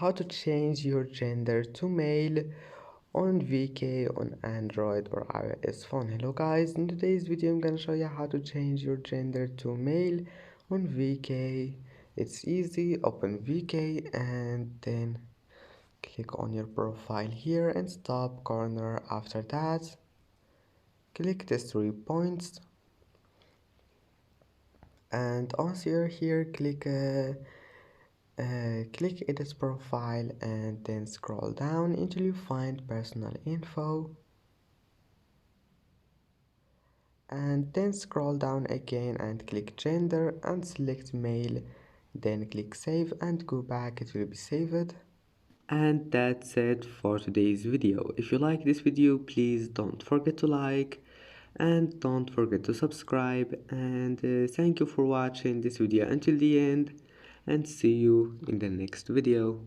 how to change your gender to male on VK on Android or iOS phone. Hello guys, in today's video I'm gonna show you how to change your gender to male on VK. It's easy. Open VK and then click on your profile here and top corner. After that, click the 3 points, and once you're here, click edit profile and then scroll down until you find personal info, and then scroll down again and click gender and select male, then click save and go back. It will be saved. And that's it for today's video. If you like this video, please don't forget to like and don't forget to subscribe, and thank you for watching this video until the end, and see you in the next video.